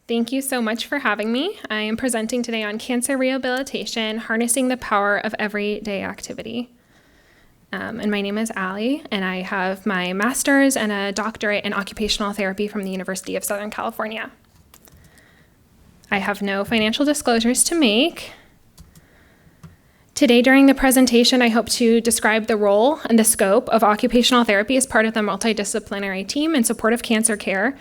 Thank you so much for having me. I am presenting today on cancer rehabilitation, harnessing the power of everyday activity. And my name is Allie, and I have my master's and a doctorate in occupational therapy from the University of Southern California. I have no financial disclosures to make. Today during the presentation, I hope to describe the role and the scope of occupational therapy as part of the multidisciplinary team in support of cancer care,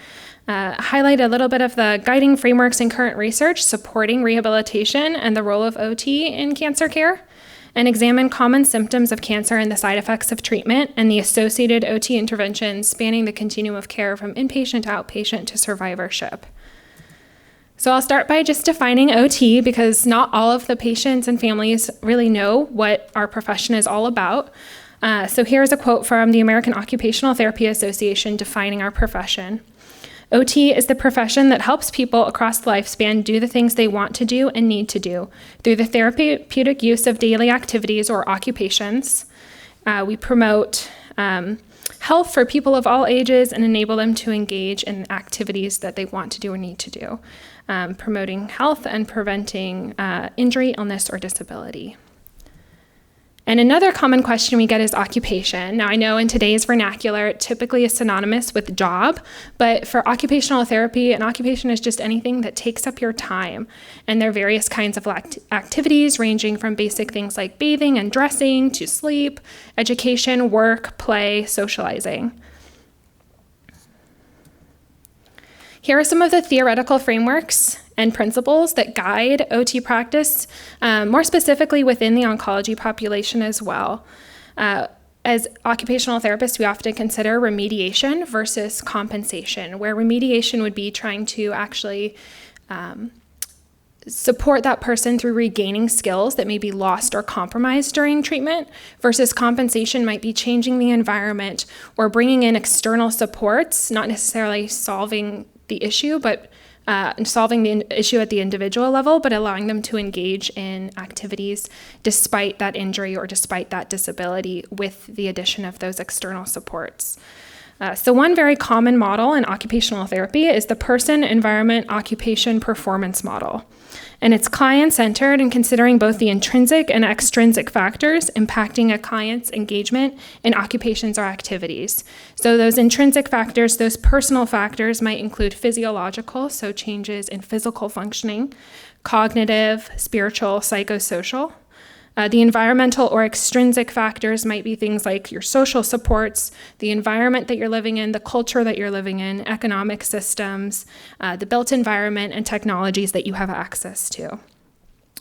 highlight a little bit of the guiding frameworks and current research supporting rehabilitation and the role of OT in cancer care, and examine common symptoms of cancer and the side effects of treatment and the associated OT interventions spanning the continuum of care from inpatient to outpatient to survivorship. So I'll start by just defining OT because not all of the patients and families really know what our profession is all about. So here's a quote from the American Occupational Therapy Association defining our profession. OT is the profession that helps people across the lifespan do the things they want to do and need to do through the therapeutic use of daily activities or occupations. We promote health for people of all ages and enable them to engage in activities that they want to do or need to do, promoting health and preventing injury, illness, or disability. And another common question we get is occupation. Now, I know in today's vernacular, it typically is synonymous with job, but for occupational therapy, an occupation is just anything that takes up your time. And there are various kinds of activities ranging from basic things like bathing and dressing to sleep, education, work, play, socializing. Here are some of the theoretical frameworks and principles that guide OT practice, more specifically within the oncology population as well. As occupational therapists, we often consider remediation versus compensation, where remediation would be trying to actually support that person through regaining skills that may be lost or compromised during treatment, versus compensation might be changing the environment or bringing in external supports, not necessarily solving the issue, but solving the issue at the individual level, but allowing them to engage in activities despite that injury or despite that disability with the addition of those external supports. So one very common model in occupational therapy is the person, environment, occupation, performance model. And it's client-centered and considering both the intrinsic and extrinsic factors impacting a client's engagement in occupations or activities. So those intrinsic factors, those personal factors might include physiological, so changes in physical functioning, cognitive, spiritual, psychosocial. The environmental or extrinsic factors might be things like your social supports, the environment that you're living in, the culture that you're living in, economic systems, the built environment, and technologies that you have access to.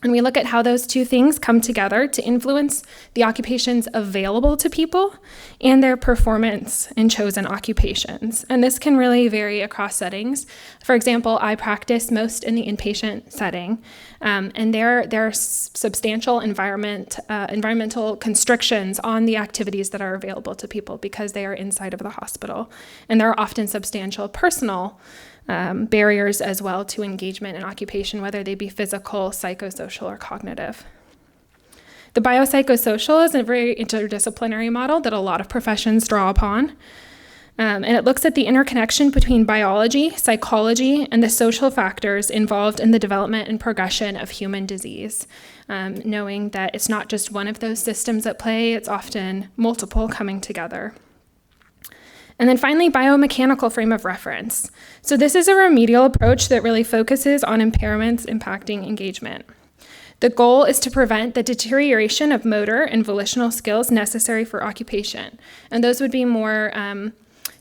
And we look at how those two things come together to influence the occupations available to people and their performance in chosen occupations. And this can really vary across settings. For example, I practice most in the inpatient setting, and there are substantial environmental constrictions on the activities that are available to people because they are inside of the hospital. And there are often substantial personal barriers as well to engagement in occupation, whether they be physical, psychosocial, or cognitive. The biopsychosocial is a very interdisciplinary model that a lot of professions draw upon. And it looks at the interconnection between biology, psychology, and the social factors involved in the development and progression of human disease, knowing that it's not just one of those systems at play, it's often multiple coming together. And then finally, biomechanical frame of reference. So this is a remedial approach that really focuses on impairments impacting engagement. The goal is to prevent the deterioration of motor and volitional skills necessary for occupation. And those would be more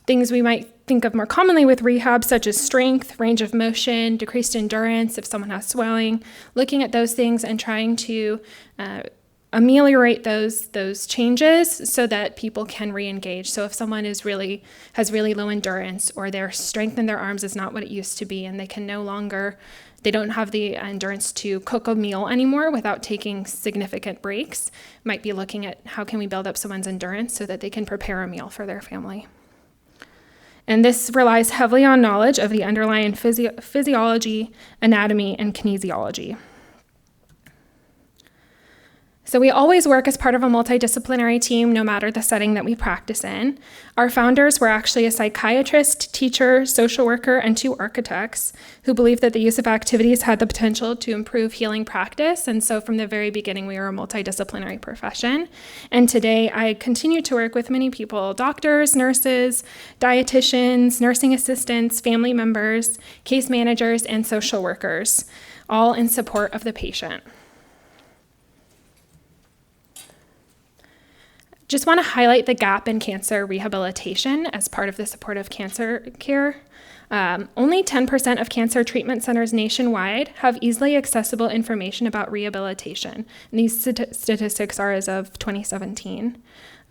things we might think of more commonly with rehab, such as strength, range of motion, decreased endurance if someone has swelling, looking at those things and trying to ameliorate those changes so that people can re-engage. So if someone has really low endurance or their strength in their arms is not what it used to be and they don't have the endurance to cook a meal anymore without taking significant breaks, might be looking at how can we build up someone's endurance so that they can prepare a meal for their family. And this relies heavily on knowledge of the underlying physiology, anatomy, and kinesiology. So we always work as part of a multidisciplinary team, no matter the setting that we practice in. Our founders were actually a psychiatrist, teacher, social worker, and 2 architects who believed that the use of activities had the potential to improve healing practice. And so from the very beginning, we were a multidisciplinary profession. And today I continue to work with many people: doctors, nurses, dietitians, nursing assistants, family members, case managers, and social workers, all in support of the patient. Just want to highlight the gap in cancer rehabilitation as part of the supportive cancer care. Only 10% of cancer treatment centers nationwide have easily accessible information about rehabilitation. And these statistics are as of 2017.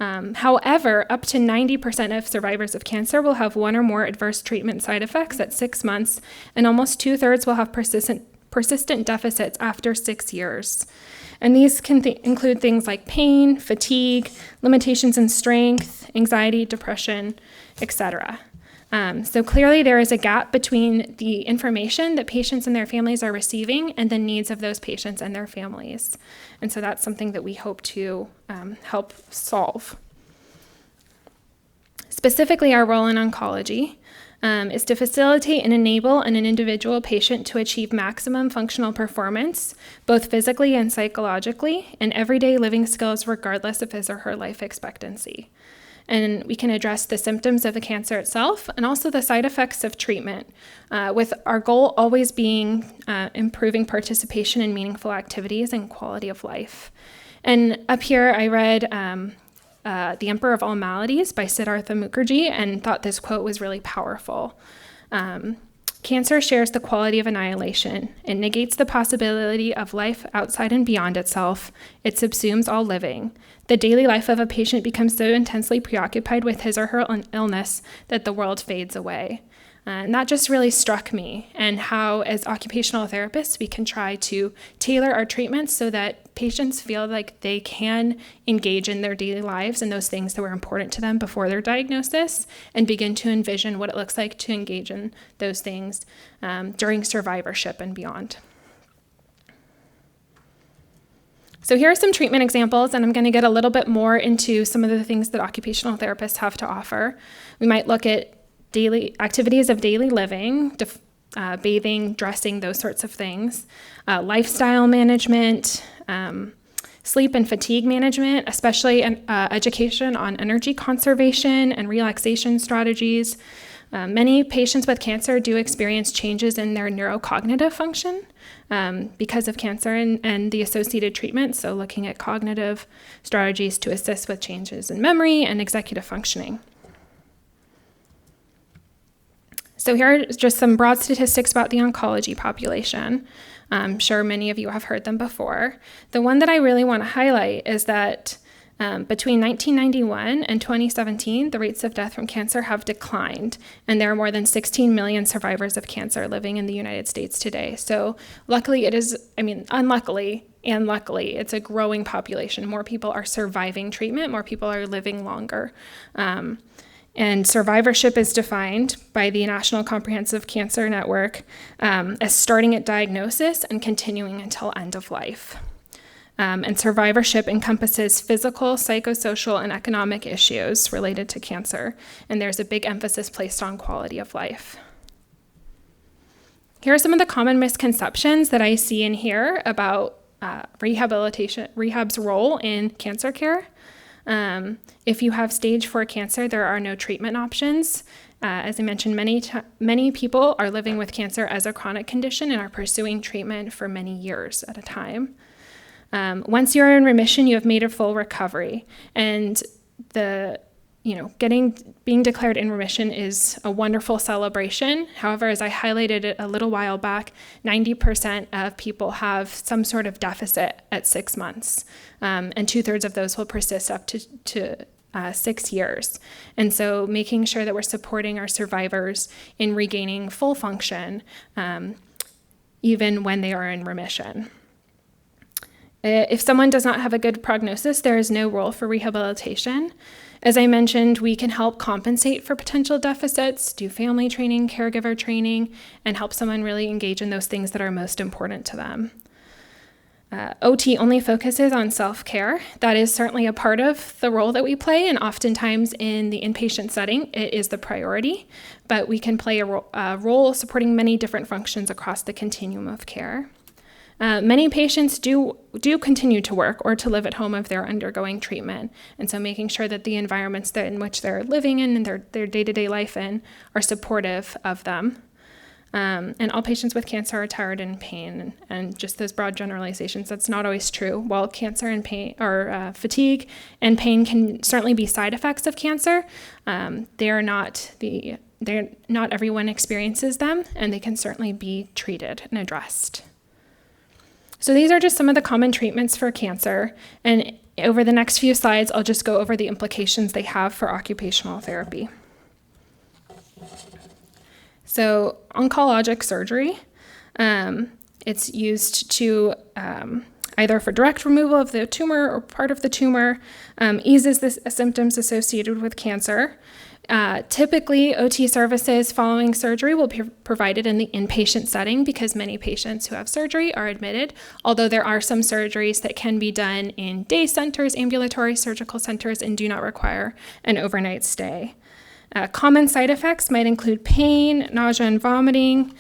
However, up to 90% of survivors of cancer will have 1 or more adverse treatment side effects at 6 months, and almost 2/3 will have persistent deficits after 6 years. And these can include things like pain, fatigue, limitations in strength, anxiety, depression, etc. So clearly there is a gap between the information that patients and their families are receiving and the needs of those patients and their families. And so that's something that we hope to help solve. Specifically, our role in oncology is to facilitate and enable an individual patient to achieve maximum functional performance, both physically and psychologically, in everyday living skills regardless of his or her life expectancy. And we can address the symptoms of the cancer itself and also the side effects of treatment, with our goal always being improving participation in meaningful activities and quality of life. And up here I read The Emperor of All Maladies by Siddhartha Mukherjee and thought this quote was really powerful. Cancer shares the quality of annihilation. It negates the possibility of life outside and beyond itself. It subsumes all living. The daily life of a patient becomes so intensely preoccupied with his or her illness that the world fades away. And that just really struck me, and how as occupational therapists we can try to tailor our treatments so that patients feel like they can engage in their daily lives and those things that were important to them before their diagnosis, and begin to envision what it looks like to engage in those things during survivorship and beyond. So here are some treatment examples, and I'm going to get a little bit more into some of the things that occupational therapists have to offer. We might look at daily activities of daily living, bathing, dressing, those sorts of things, lifestyle management, sleep and fatigue management, especially education on energy conservation and relaxation strategies. Many patients with cancer do experience changes in their neurocognitive function because of cancer and the associated treatment, so looking at cognitive strategies to assist with changes in memory and executive functioning. So here are just some broad statistics about the oncology population. I'm sure many of you have heard them before. The one that I really want to highlight is that between 1991 and 2017, the rates of death from cancer have declined, and there are more than 16 million survivors of cancer living in the United States today. So luckily unluckily and luckily, it's a growing population. More people are surviving treatment, more people are living longer. And survivorship is defined by the National Comprehensive Cancer Network as starting at diagnosis and continuing until end of life. And survivorship encompasses physical, psychosocial, and economic issues related to cancer, and there's a big emphasis placed on quality of life. Here are some of the common misconceptions that I see in here about rehab's role in cancer care. If you have stage 4 cancer, there are no treatment options. As I mentioned, many people are living with cancer as a chronic condition and are pursuing treatment for many years at a time. Once you're in remission, you have made a full recovery, and being declared in remission is a wonderful celebration. However, as I highlighted it a little while back, 90% of people have some sort of deficit at 6 months, and 2/3 of those will persist up to 6 years. And so making sure that we're supporting our survivors in regaining full function, even when they are in remission. If someone does not have a good prognosis, there is no role for rehabilitation. As I mentioned, we can help compensate for potential deficits, do family training, caregiver training, and help someone really engage in those things that are most important to them. OT only focuses on self-care. That is certainly a part of the role that we play, and oftentimes in the inpatient setting, it is the priority, but we can play a role supporting many different functions across the continuum of care. Many patients do continue to work or to live at home if they're undergoing treatment, and so making sure that the environments in which they're living in and their day-to-day life in are supportive of them. And all patients with cancer are tired and in pain, and just those broad generalizations, that's not always true. While cancer and pain, or fatigue and pain can certainly be side effects of cancer, not everyone experiences them, and they can certainly be treated and addressed. So these are just some of the common treatments for cancer, and over the next few slides, I'll just go over the implications they have for occupational therapy. So oncologic surgery, it's used to either for direct removal of the tumor or part of the tumor, eases the symptoms associated with cancer. Typically, OT services following surgery will be provided in the inpatient setting because many patients who have surgery are admitted, although there are some surgeries that can be done in day centers, ambulatory surgical centers, and do not require an overnight stay. Common side effects might include pain, nausea and vomiting,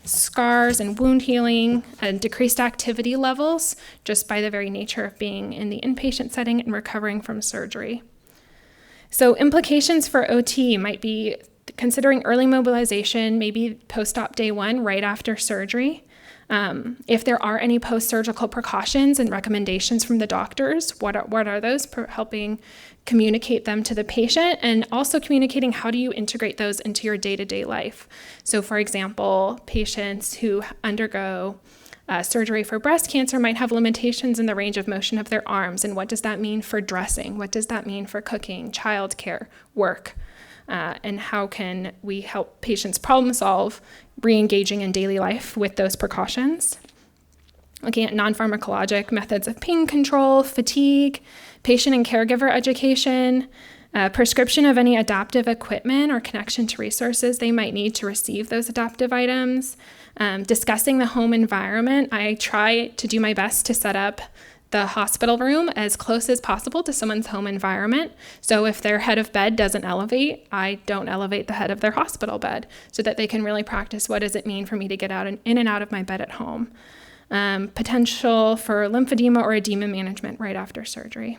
scars and wound healing, and decreased activity levels just by the very nature of being in the inpatient setting and recovering from surgery. So implications for OT might be considering early mobilization, maybe post-op day 1 right after surgery. If there are any post-surgical precautions and recommendations from the doctors, what are those, helping communicate them to the patient, and also communicating how do you integrate those into your day-to-day life. So for example, patients who undergo surgery for breast cancer might have limitations in the range of motion of their arms, and what does that mean for dressing? What does that mean for cooking, childcare, work? And how can we help patients problem solve, re-engaging in daily life with those precautions? Looking at non-pharmacologic methods of pain control, fatigue, patient and caregiver education, prescription of any adaptive equipment or connection to resources they might need to receive those adaptive items, discussing the home environment. I try to do my best to set up the hospital room as close as possible to someone's home environment. So if their head of bed doesn't elevate, I don't elevate the head of their hospital bed so that they can really practice what does it mean for me to get in and out of my bed at home. Potential for lymphedema or edema management right after surgery.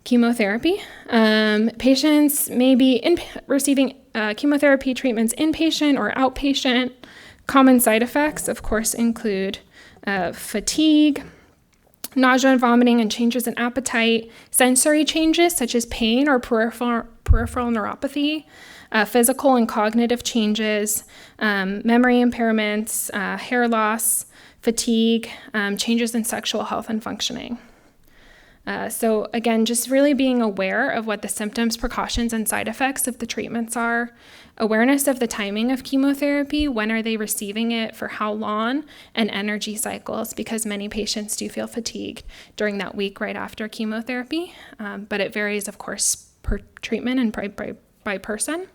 Chemotherapy. Patients may be receiving chemotherapy treatments inpatient or outpatient. Common side effects, of course, include fatigue, nausea and vomiting, and changes in appetite, sensory changes such as pain or peripheral neuropathy, physical and cognitive changes, memory impairments, hair loss, fatigue, changes in sexual health and functioning. So again, just really being aware of what the symptoms, precautions, and side effects of the treatments are, awareness of the timing of chemotherapy, when are they receiving it, for how long, and energy cycles, because many patients do feel fatigued during that week right after chemotherapy, but it varies, of course, per treatment and by person.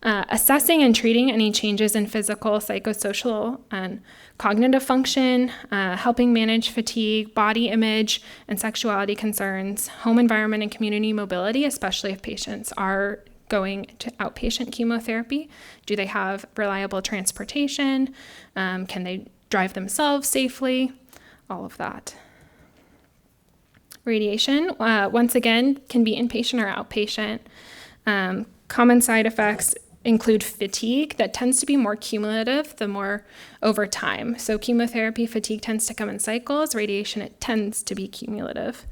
Assessing and treating any changes in physical, psychosocial, and cognitive function, helping manage fatigue, body image, and sexuality concerns, home environment and community mobility, especially if patients are going to outpatient chemotherapy. Do they have reliable transportation? Can they drive themselves safely? All of that. Radiation, once again, can be inpatient or outpatient. Common side effects include fatigue that tends to be more cumulative the more over time. So chemotherapy fatigue tends to come in cycles. Radiation, it tends to be cumulative.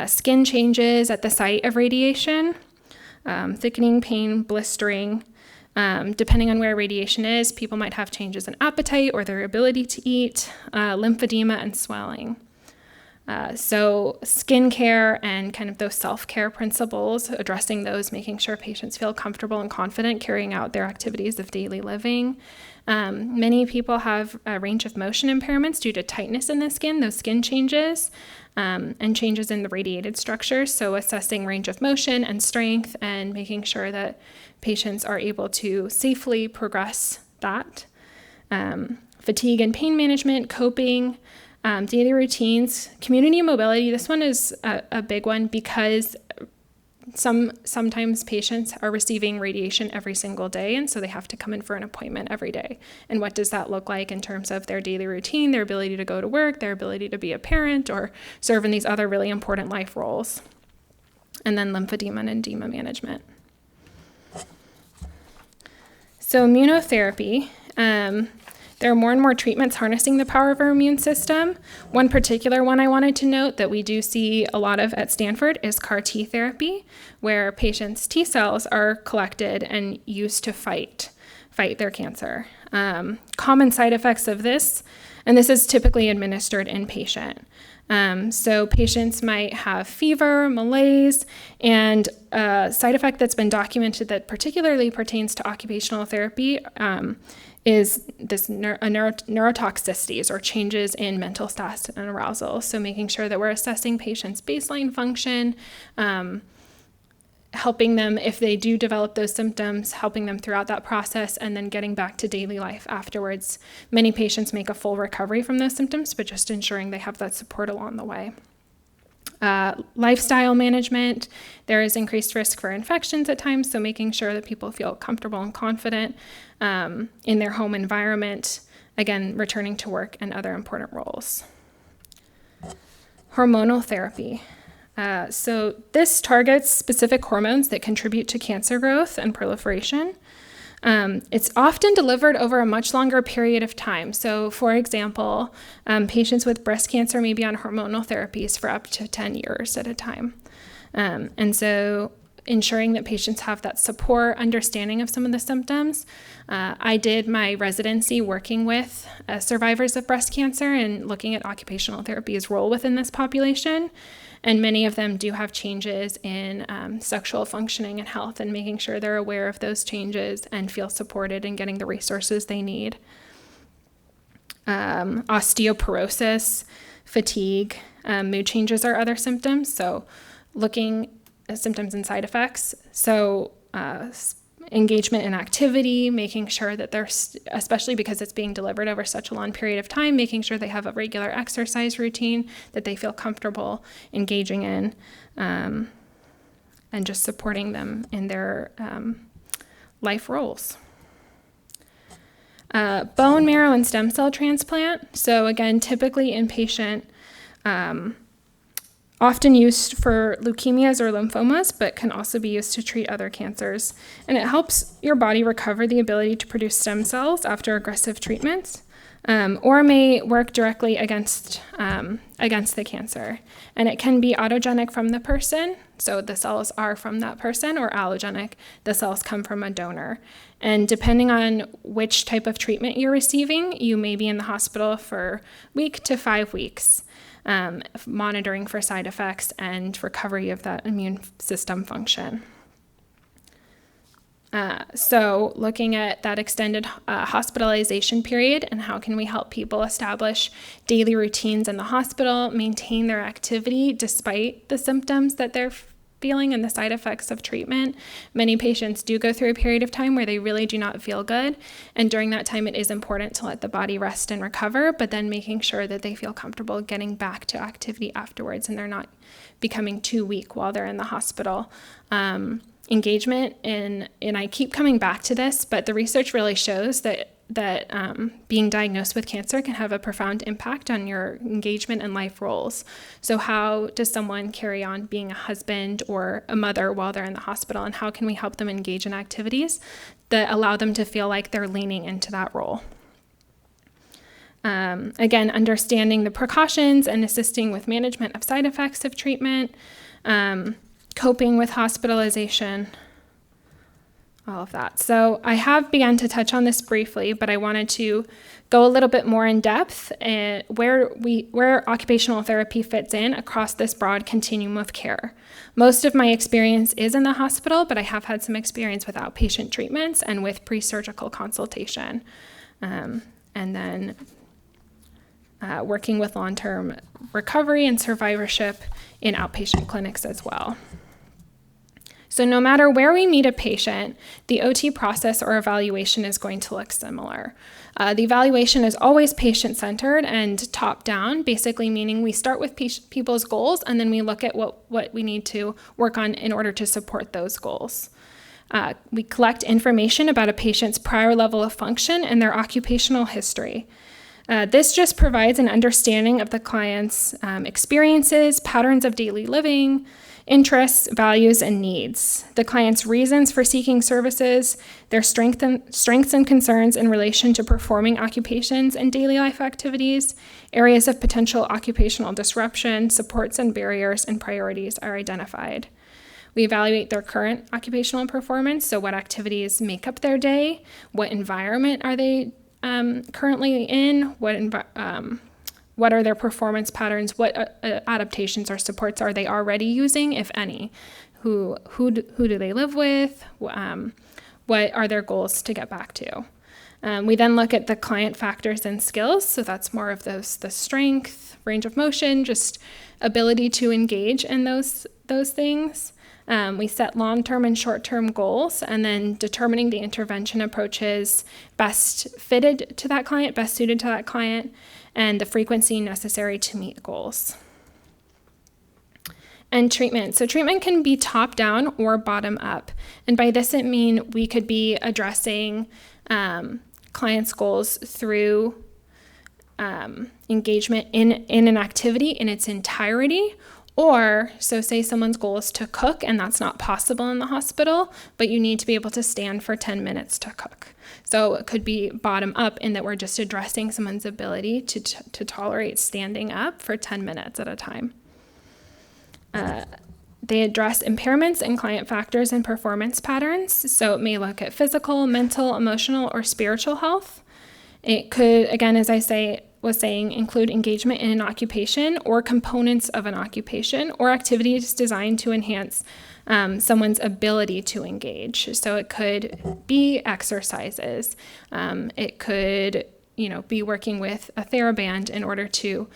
Skin changes at the site of radiation, thickening, pain, blistering. Depending on where radiation is, people might have changes in appetite or their ability to eat, lymphedema, and swelling. So skincare and kind of those self-care principles, addressing those, making sure patients feel comfortable and confident carrying out their activities of daily living. Many people have a range of motion impairments due to tightness in the skin, those skin changes, and changes in the radiated structure. So assessing range of motion and strength and making sure that patients are able to safely progress that. fatigue and pain management, coping, daily routines, community mobility. This one is a big one because sometimes patients are receiving radiation every single day, and so they have to come in for an appointment every day. And what does that look like in terms of their daily routine, their ability to go to work, their ability to be a parent or serve in these other really important life roles? And then lymphedema and edema management. So immunotherapy, there are more and more treatments harnessing the power of our immune system. One particular one I wanted to note that we do see a lot of at Stanford is CAR T therapy, where patients' T cells are collected and used to fight their cancer. Common side effects of this, and this is typically administered inpatient. So patients might have fever, malaise, and a side effect that's been documented that particularly pertains to occupational therapy is this neurotoxicities or changes in mental status and arousal. So making sure that we're assessing patients' baseline function, helping them if they do develop those symptoms, helping them throughout that process, and then getting back to daily life afterwards. Many patients make a full recovery from those symptoms, but just ensuring they have that support along the way. Lifestyle management, there is increased risk for infections at times, so making sure that people feel comfortable and confident in their home environment, again, returning to work and other important roles. Hormonal therapy. So this targets specific hormones that contribute to cancer growth and proliferation. It's often delivered over a much longer period of time. So, for example, patients with breast cancer may be on hormonal therapies for up to 10 years at a time. And so ensuring that patients have that support, understanding of some of the symptoms. I did my residency working with survivors of breast cancer and looking at occupational therapy's role within this population. And many of them do have changes in sexual functioning and health, and making sure they're aware of those changes and feel supported and getting the resources they need. Osteoporosis, fatigue, mood changes are other symptoms. So looking at symptoms and side effects. So engagement in activity, making sure that they're, especially because it's being delivered over such a long period of time, making sure they have a regular exercise routine that they feel comfortable engaging in, and just supporting them in their life roles. Bone marrow and stem cell transplant. So again, typically inpatient, often used for leukemias or lymphomas, but can also be used to treat other cancers. And it helps your body recover the ability to produce stem cells after aggressive treatments, or may work directly against the cancer. And it can be autogenic from the person, so the cells are from that person, or allogenic, the cells come from a donor. And depending on which type of treatment you're receiving, you may be in the hospital for week to 5 weeks. Monitoring for side effects and recovery of that immune system function. So looking at that extended hospitalization period and how can we help people establish daily routines in the hospital, maintain their activity despite the symptoms that they're feeling and the side effects of treatment. Many patients do go through a period of time where they really do not feel good, and during that time it is important to let the body rest and recover, but then making sure that they feel comfortable getting back to activity afterwards and they're not becoming too weak while they're in the hospital. Engagement and I keep coming back to this, but the research really shows that being diagnosed with cancer can have a profound impact on your engagement and life roles. So how does someone carry on being a husband or a mother while they're in the hospital, and how can we help them engage in activities that allow them to feel like they're leaning into that role? Again, understanding the precautions and assisting with management of side effects of treatment, coping with hospitalization, all of that. So I have begun to touch on this briefly, but I wanted to go a little bit more in depth where occupational therapy fits in across this broad continuum of care. Most of my experience is in the hospital, but I have had some experience with outpatient treatments and with pre-surgical consultation, and then working with long-term recovery and survivorship in outpatient clinics as well. So no matter where we meet a patient, the OT process or evaluation is going to look similar. The evaluation is always patient-centered and top-down, basically meaning we start with people's goals and then we look at what we need to work on in order to support those goals. We collect information about a patient's prior level of function and their occupational history. This just provides an understanding of the client's experiences, patterns of daily living, interests, values, and needs, the client's reasons for seeking services, their strengths and concerns in relation to performing occupations and daily life activities, areas of potential occupational disruption, supports and barriers, and priorities are identified. We evaluate their current occupational performance, so what activities make up their day, what environment are they currently in, what are their performance patterns, what adaptations or supports are they already using, if any, who do they live with, what are their goals to get back to. We then look at the client factors and skills, so that's more of the strength, range of motion, just ability to engage in those things. We set long-term and short-term goals, and then determining the intervention approaches best fitted to that client, best suited to that client, and the frequency necessary to meet goals. And treatment. So treatment can be top-down or bottom-up. And by this, I mean we could be addressing clients' goals through engagement in an activity in its entirety. Or, so say someone's goal is to cook, and that's not possible in the hospital, but you need to be able to stand for 10 minutes to cook. So it could be bottom up in that we're just addressing someone's ability to tolerate standing up for 10 minutes at a time. They address impairments in client factors and performance patterns. So it may look at physical, mental, emotional, or spiritual health. It could, again, as I was saying, include engagement in an occupation or components of an occupation or activities designed to enhance someone's ability to engage. So it could be exercises. It could, be working with a TheraBand in order to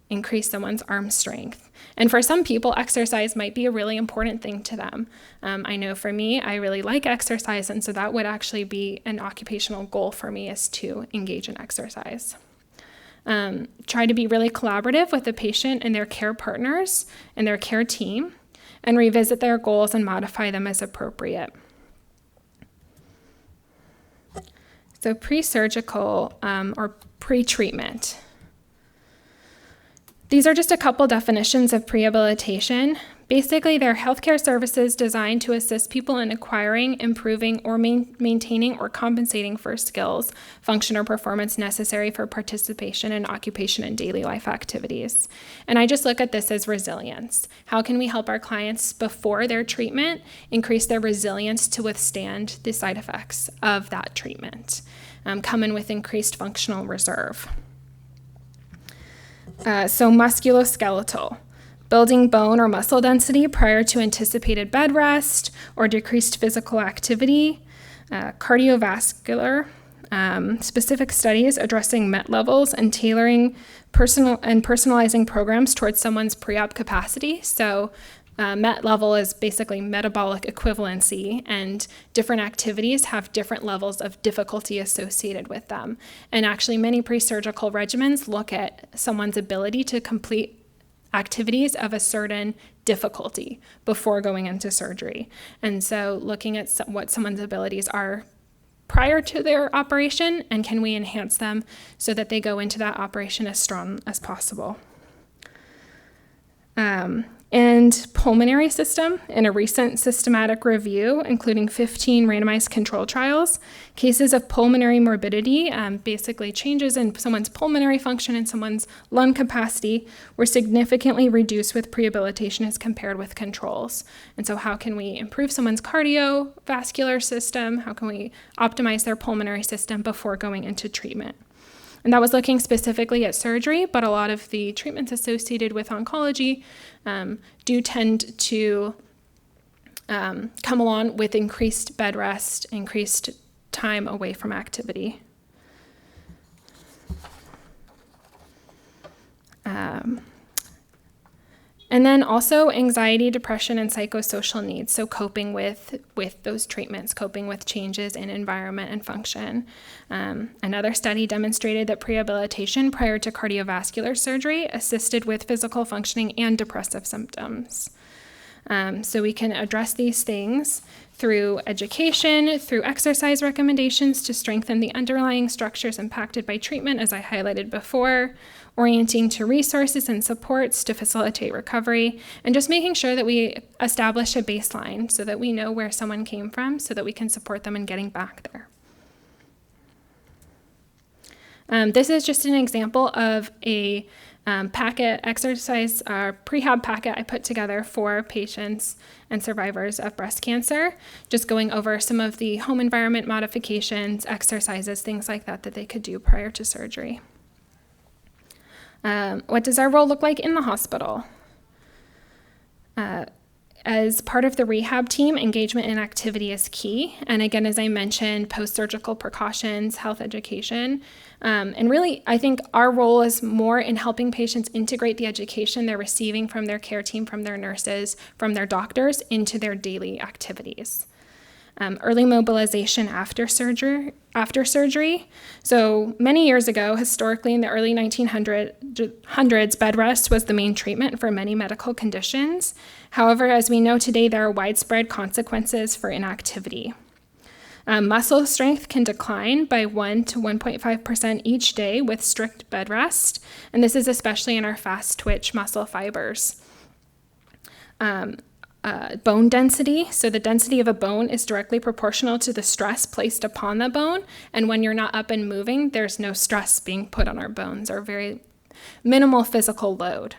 increase someone's arm strength. And for some people, exercise might be a really important thing to them. I know for me, I really like exercise, and so that would actually be an occupational goal for me, is to engage in exercise. Try to be really collaborative with the patient and their care partners and their care team, and revisit their goals and modify them as appropriate. So pre-surgical or pre-treatment. These are just a couple definitions of prehabilitation. Basically, they're healthcare services designed to assist people in acquiring, improving, or maintaining or compensating for skills, function, or performance necessary for participation in occupation and daily life activities. And I just look at this as resilience. How can we help our clients before their treatment increase their resilience to withstand the side effects of that treatment? Come in with increased functional reserve. So musculoskeletal, building bone or muscle density prior to anticipated bed rest or decreased physical activity. Cardiovascular, specific studies addressing MET levels and tailoring personalizing programs towards someone's pre-op capacity. So MET level is basically metabolic equivalency, and different activities have different levels of difficulty associated with them. And actually, many pre-surgical regimens look at someone's ability to complete activities of a certain difficulty before going into surgery. And so looking at what someone's abilities are prior to their operation, and can we enhance them so that they go into that operation as strong as possible. And pulmonary system, in a recent systematic review, including 15 randomized control trials, cases of pulmonary morbidity, basically changes in someone's pulmonary function and someone's lung capacity, were significantly reduced with prehabilitation as compared with controls. And so how can we improve someone's cardiovascular system? How can we optimize their pulmonary system before going into treatment? And that was looking specifically at surgery, but a lot of the treatments associated with oncology do tend to come along with increased bed rest, increased time away from activity. And then also anxiety, depression, and psychosocial needs. So coping with those treatments, coping with changes in environment and function. Another study demonstrated that prehabilitation prior to cardiovascular surgery assisted with physical functioning and depressive symptoms. So we can address these things through education, through exercise recommendations to strengthen the underlying structures impacted by treatment, as I highlighted before, orienting to resources and supports to facilitate recovery, and just making sure that we establish a baseline so that we know where someone came from so that we can support them in getting back there. This is just an example of a exercise prehab packet I put together for patients and survivors of breast cancer, just going over some of the home environment modifications, exercises, things like that they could do prior to surgery. What does our role look like in the hospital? As part of the rehab team, engagement and activity is key. And again, as I mentioned, post-surgical precautions, health education. And really, I think our role is more in helping patients integrate the education they're receiving from their care team, from their nurses, from their doctors into their daily activities. Early mobilization after surgery. So many years ago, historically in the early 1900s, bed rest was the main treatment for many medical conditions. However, as we know today, there are widespread consequences for inactivity. Muscle strength can decline by 1 to 1.5% each day with strict bed rest, and this is especially in our fast twitch muscle fibers. Bone density. So the density of a bone is directly proportional to the stress placed upon the bone. And when you're not up and moving, there's no stress being put on our bones or very minimal physical load.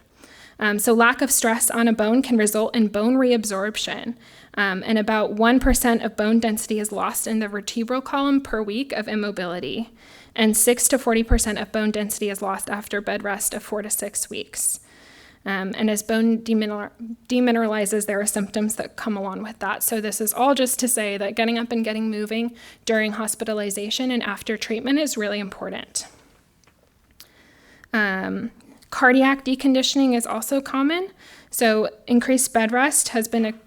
So lack of stress on a bone can result in bone reabsorption. And about 1% of bone density is lost in the vertebral column per week of immobility. And 6 to 40% of bone density is lost after bed rest of 4 to 6 weeks. And as bone demineralizes, there are symptoms that come along with that. So this is all just to say that getting up and getting moving during hospitalization and after treatment is really important. Cardiac deconditioning is also common. So increased bed rest has been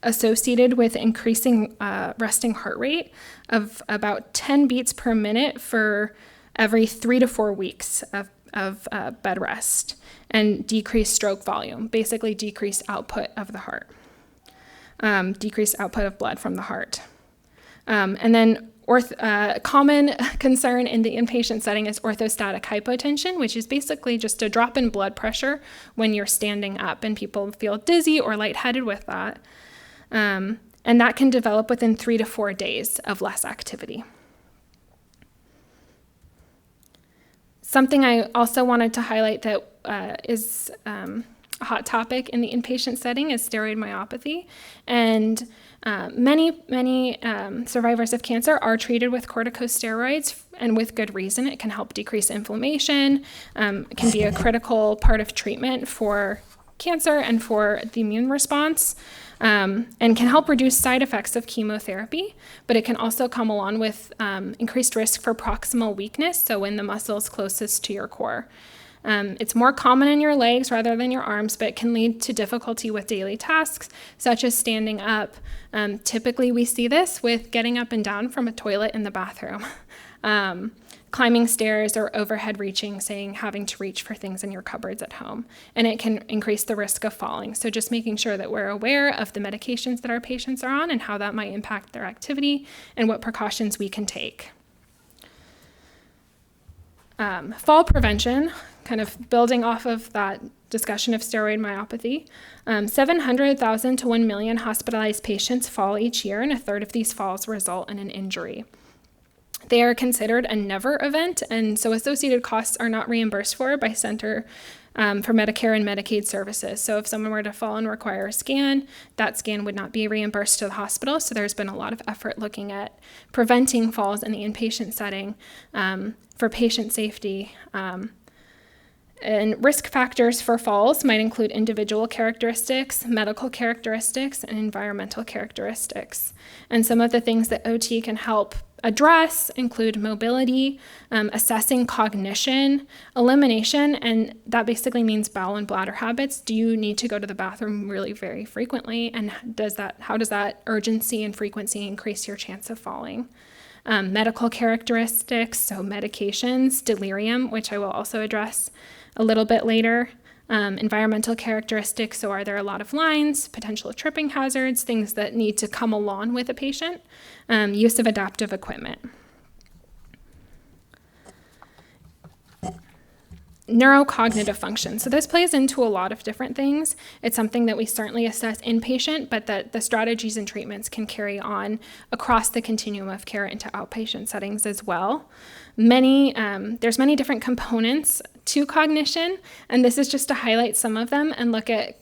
associated with increasing resting heart rate of about 10 beats per minute for every 3 to 4 weeks of bed rest, and decreased stroke volume, basically decreased output of the heart, decreased output of blood from the heart. And then common concern in the inpatient setting is orthostatic hypotension, which is basically just a drop in blood pressure when you're standing up, and people feel dizzy or lightheaded with that. And that can develop within 3 to 4 days of less activity. Something I also wanted to highlight that is a hot topic in the inpatient setting is steroid myopathy. And many survivors of cancer are treated with corticosteroids, and with good reason. It can help decrease inflammation. It can be a critical part of treatment for cancer and for the immune response, and can help reduce side effects of chemotherapy, but it can also come along with increased risk for proximal weakness, so in the muscles closest to your core. It's more common in your legs rather than your arms, but it can lead to difficulty with daily tasks, such as standing up. Typically, we see this with getting up and down from a toilet in the bathroom. Climbing stairs or overhead reaching, saying having to reach for things in your cupboards at home. And it can increase the risk of falling. So just making sure that we're aware of the medications that our patients are on and how that might impact their activity and what precautions we can take. Fall prevention, kind of building off of that discussion of steroid myopathy. 700,000 to 1 million hospitalized patients fall each year, and a third of these falls result in an injury. They are considered a never event, and so associated costs are not reimbursed for by Center for Medicare and Medicaid Services. So if someone were to fall and require a scan, that scan would not be reimbursed to the hospital. So there's been a lot of effort looking at preventing falls in the inpatient setting for patient safety. And risk factors for falls might include individual characteristics, medical characteristics, and environmental characteristics. And some of the things that OT can help address include mobility, assessing cognition, elimination, and that basically means bowel and bladder habits. Do you need to go to the bathroom really very frequently? And how does that urgency and frequency increase your chance of falling? Medical characteristics, so medications, delirium, which I will also address a little bit later. Environmental characteristics, so are there a lot of lines, potential tripping hazards, things that need to come along with a patient, use of adaptive equipment. Neurocognitive function. So this plays into a lot of different things. It's something that we certainly assess inpatient, but that the strategies and treatments can carry on across the continuum of care into outpatient settings as well. There's many different components to cognition, and this is just to highlight some of them and look at,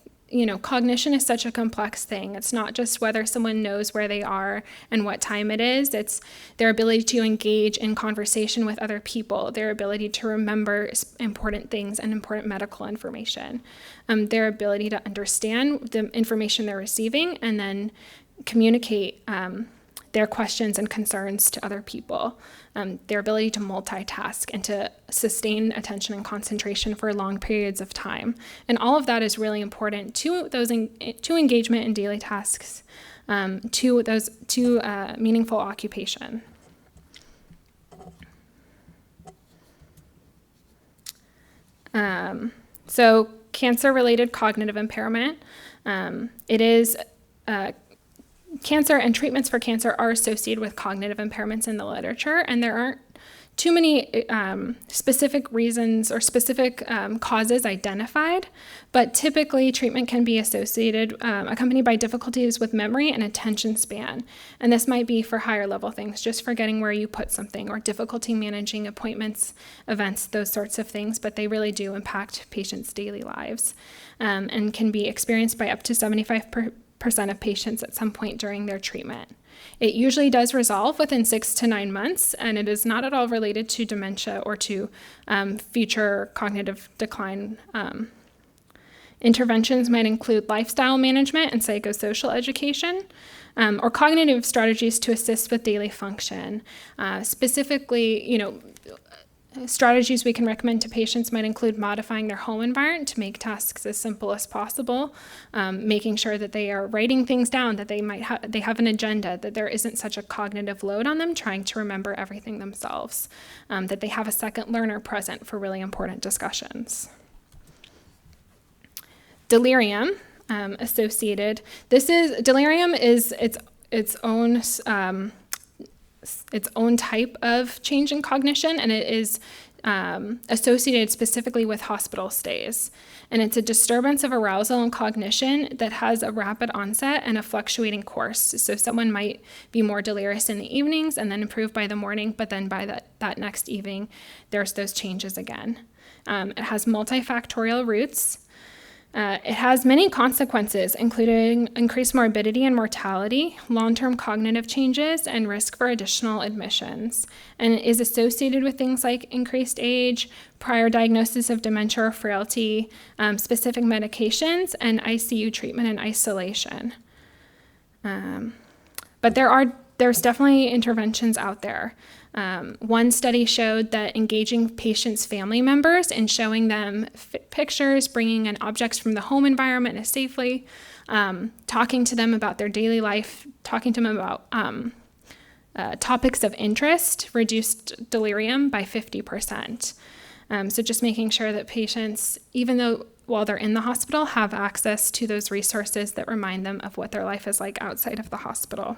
cognition is such a complex thing. It's not just whether someone knows where they are and what time it is. It's their ability to engage in conversation with other people, their ability to remember important things and important medical information, their ability to understand the information they're receiving and then communicate their questions and concerns to other people, their ability to multitask and to sustain attention and concentration for long periods of time. And all of that is really important to engagement in daily tasks, to meaningful occupation. So cancer-related cognitive impairment, cancer and treatments for cancer are associated with cognitive impairments in the literature, and there aren't too many specific reasons or specific causes identified, but typically treatment can be accompanied by difficulties with memory and attention span. And this might be for higher level things, just forgetting where you put something, or difficulty managing appointments, events, those sorts of things, but they really do impact patients' daily lives and can be experienced by up to 75% of patients at some point during their treatment. It usually does resolve within 6 to 9 months, and it is not at all related to dementia or to future cognitive decline. Interventions might include lifestyle management and psychosocial education, or cognitive strategies to assist with daily function. Specifically, strategies we can recommend to patients might include modifying their home environment to make tasks as simple as possible, making sure that they are writing things down, that they have an agenda, that there isn't such a cognitive load on them trying to remember everything themselves, that they have a second learner present for really important discussions. Delirium associated. Delirium is its own type of change in cognition, and it is associated specifically with hospital stays. And it's a disturbance of arousal and cognition that has a rapid onset and a fluctuating course. So someone might be more delirious in the evenings and then improve by the morning, but then by that next evening, there's those changes again. It has multifactorial roots. It has many consequences, including increased morbidity and mortality, long-term cognitive changes, and risk for additional admissions, and it is associated with things like increased age, prior diagnosis of dementia or frailty, specific medications, and ICU treatment and isolation. But there's definitely interventions out there. One study showed that engaging patients' family members and showing them pictures, bringing in objects from the home environment safely, talking to them about their daily life, talking to them about topics of interest reduced delirium by 50%. So just making sure that patients, even though while they're in the hospital, have access to those resources that remind them of what their life is like outside of the hospital.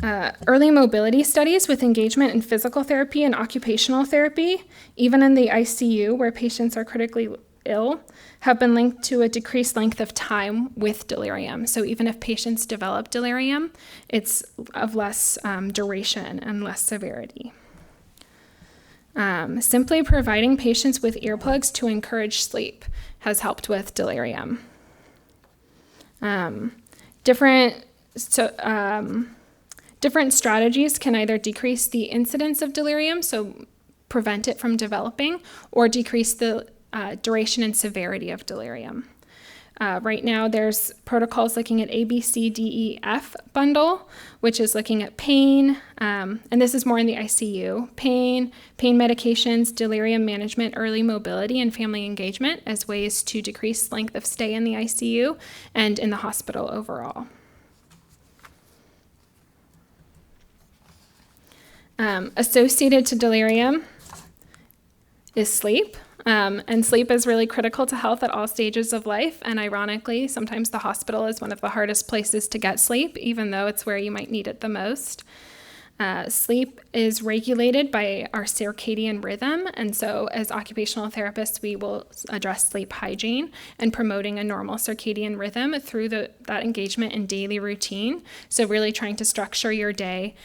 Early mobility studies with engagement in physical therapy and occupational therapy, even in the ICU where patients are critically ill, have been linked to a decreased length of time with delirium. So even if patients develop delirium, it's of less duration and less severity. Simply providing patients with earplugs to encourage sleep has helped with delirium. Different strategies can either decrease the incidence of delirium, so prevent it from developing, or decrease the duration and severity of delirium. Right now, there's protocols looking at A, B, C, D, E, F bundle, which is looking at pain, and this is more in the ICU, pain medications, delirium management, early mobility, and family engagement as ways to decrease length of stay in the ICU and in the hospital overall. Associated to delirium is sleep. And sleep is really critical to health at all stages of life. And ironically, sometimes the hospital is one of the hardest places to get sleep, even though it's where you might need it the most. Sleep is regulated by our circadian rhythm, and so as occupational therapists, we will address sleep hygiene and promoting a normal circadian rhythm through that engagement in daily routine. So really trying to structure your day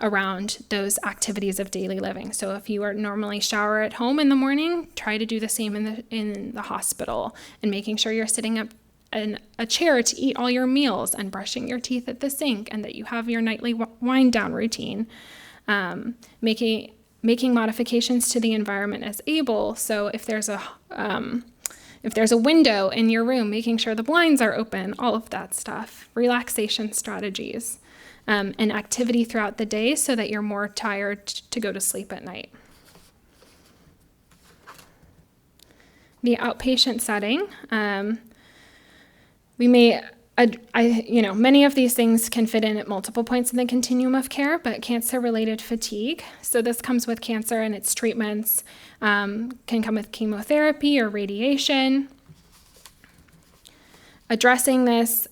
around those activities of daily living. So if you are normally shower at home in the morning, try to do the same in the hospital, and making sure you're sitting up in a chair to eat all your meals and brushing your teeth at the sink, and that you have your nightly wind down routine. Making modifications to the environment as able. So if there's a window in your room, making sure the blinds are open, all of that stuff. Relaxation strategies, and activity throughout the day so that you're more tired to go to sleep at night. The outpatient setting. Many of these things can fit in at multiple points in the continuum of care, but cancer-related fatigue. So this comes with cancer and its treatments, can come with chemotherapy or radiation. Addressing this,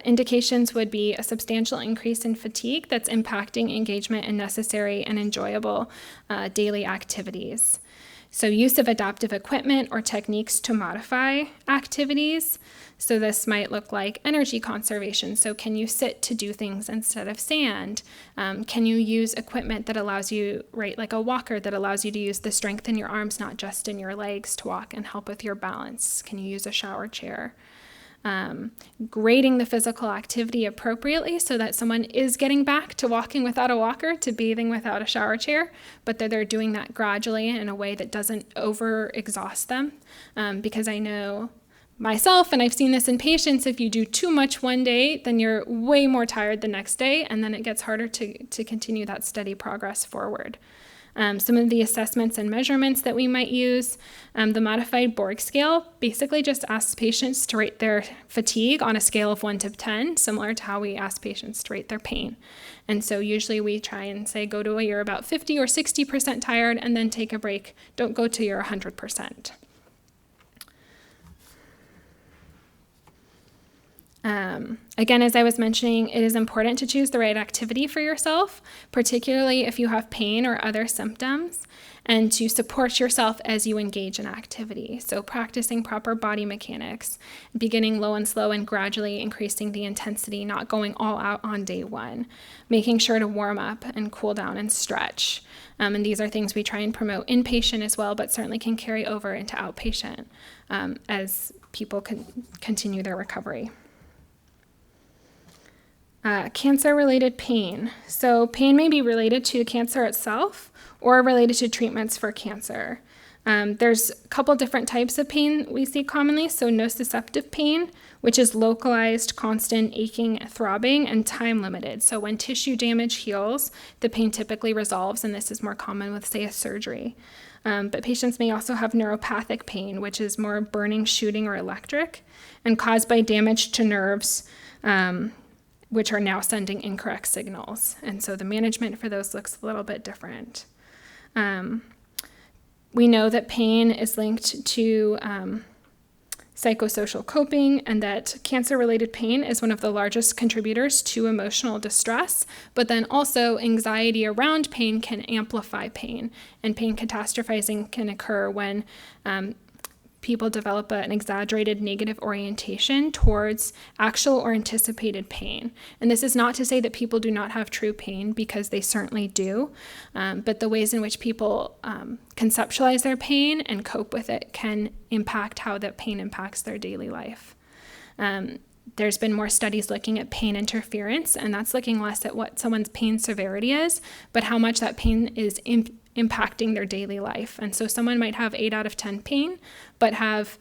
indications would be a substantial increase in fatigue that's impacting engagement in necessary and enjoyable daily activities. So use of adaptive equipment or techniques to modify activities. So this might look like energy conservation. So can you sit to do things instead of stand? Can you use equipment that allows you, like a walker that allows you to use the strength in your arms, not just in your legs, to walk and help with your balance? Can you use a shower chair? Grading the physical activity appropriately so that someone is getting back to walking without a walker, to bathing without a shower chair, but that they're doing that gradually in a way that doesn't over-exhaust them. Because I know myself, and I've seen this in patients, if you do too much one day, then you're way more tired the next day, and then it gets harder to continue that steady progress forward. Some of the assessments and measurements that we might use, the modified Borg scale basically just asks patients to rate their fatigue on a scale of 1 to 10, similar to how we ask patients to rate their pain. And so usually we try and say, go to you're about 50 or 60% tired, and then take a break. Don't go to your 100%. Again, as I was mentioning, it is important to choose the right activity for yourself, particularly if you have pain or other symptoms, and to support yourself as you engage in activity. So practicing proper body mechanics, beginning low and slow and gradually increasing the intensity, not going all out on day one, making sure to warm up and cool down and stretch. And these are things we try and promote inpatient as well, but certainly can carry over into outpatient as people can continue their recovery. Cancer-related pain. So pain may be related to cancer itself or related to treatments for cancer. There's a couple different types of pain we see commonly. So nociceptive pain, which is localized, constant aching, throbbing, and time-limited. So when tissue damage heals, the pain typically resolves, and this is more common with, say, a surgery. But patients may also have neuropathic pain, which is more burning, shooting, or electric, and caused by damage to nerves, which are now sending incorrect signals. And so the management for those looks a little bit different. We know that pain is linked to psychosocial coping, and that cancer-related pain is one of the largest contributors to emotional distress, but then also anxiety around pain can amplify pain, and pain catastrophizing can occur when people develop an exaggerated negative orientation towards actual or anticipated pain. And this is not to say that people do not have true pain, because they certainly do, but the ways in which people conceptualize their pain and cope with it can impact how that pain impacts their daily life. There's been more studies looking at pain interference, and that's looking less at what someone's pain severity is, but how much that pain is impacting their daily life. And so someone might have 8 out of 10 pain, but have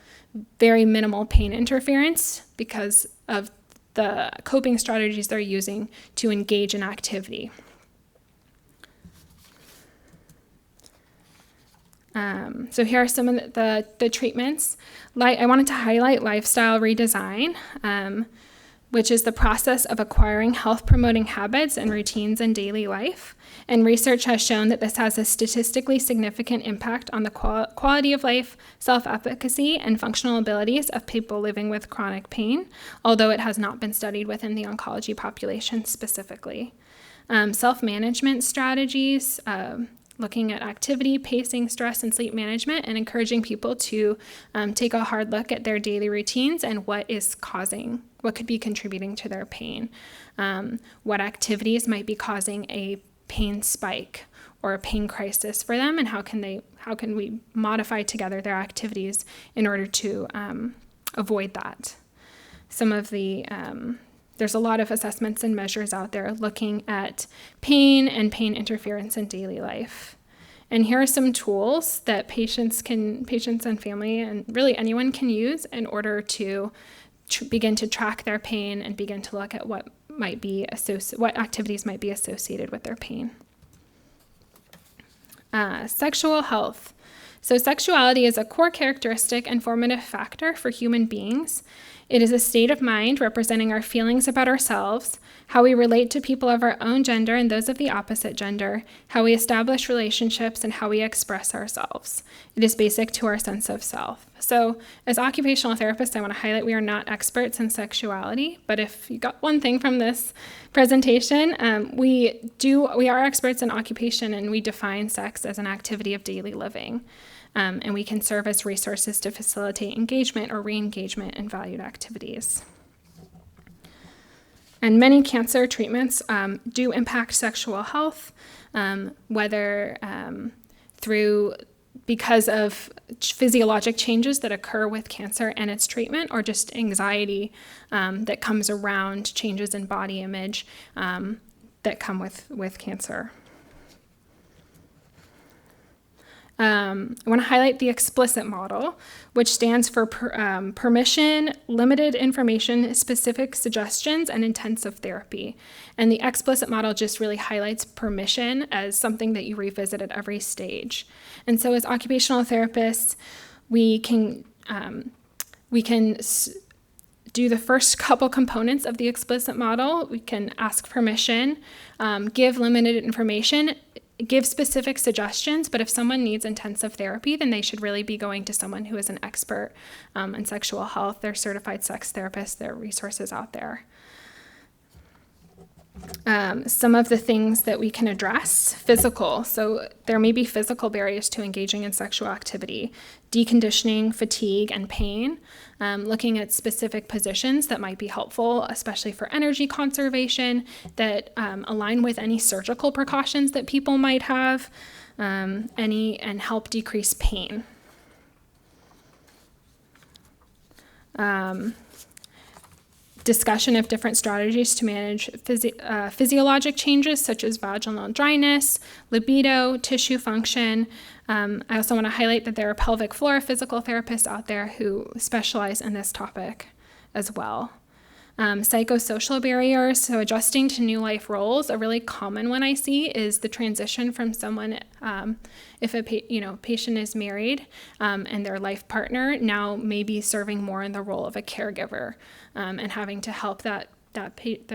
very minimal pain interference because of the coping strategies they're using to engage in activity. So here are some of the treatments. I wanted to highlight lifestyle redesign, which is the process of acquiring health-promoting habits and routines in daily life. And research has shown that this has a statistically significant impact on the quality of life, self-efficacy, and functional abilities of people living with chronic pain, although it has not been studied within the oncology population specifically. Self-management strategies, looking at activity, pacing, stress, and sleep management, and encouraging people to take a hard look at their daily routines and what could be contributing to their pain. What activities might be causing a pain spike or a pain crisis for them, and how can we modify together their activities in order to avoid that. There's a lot of assessments and measures out there looking at pain and pain interference in daily life. And here are some tools that patients and family and really anyone can use in order to begin to track their pain and begin to look at what activities might be associated with their pain. Sexual health. So sexuality is a core characteristic and formative factor for human beings. It is a state of mind representing our feelings about ourselves, how we relate to people of our own gender and those of the opposite gender, how we establish relationships, and how we express ourselves. It is basic to our sense of self. So as occupational therapists, I want to highlight we are not experts in sexuality, but if you got one thing from this presentation, we are experts in occupation, and we define sex as an activity of daily living. And we can serve as resources to facilitate engagement or re-engagement in valued activities. And many cancer treatments do impact sexual health, whether because of physiologic changes that occur with cancer and its treatment, or just anxiety that comes around changes in body image that come with cancer. I want to highlight the explicit model, which stands for permission, limited information, specific suggestions, and intensive therapy. And the explicit model just really highlights permission as something that you revisit at every stage. And so as occupational therapists, we can do the first couple components of the explicit model. We can ask permission, give limited information, give specific suggestions, but if someone needs intensive therapy, then they should really be going to someone who is an expert in sexual health. They're certified sex therapists. There are resources out there. Some of the things that we can address, physical. So there may be physical barriers to engaging in sexual activity, deconditioning, fatigue, and pain, looking at specific positions that might be helpful, especially for energy conservation, that align with any surgical precautions that people might have, and help decrease pain. Discussion of different strategies to manage physiologic changes such as vaginal dryness, libido, tissue function. I also want to highlight that there are pelvic floor physical therapists out there who specialize in this topic as well. Psychosocial barriers, so adjusting to new life roles. A really common one I see is the transition from someone, if a patient is married and their life partner now may be serving more in the role of a caregiver, and having to help the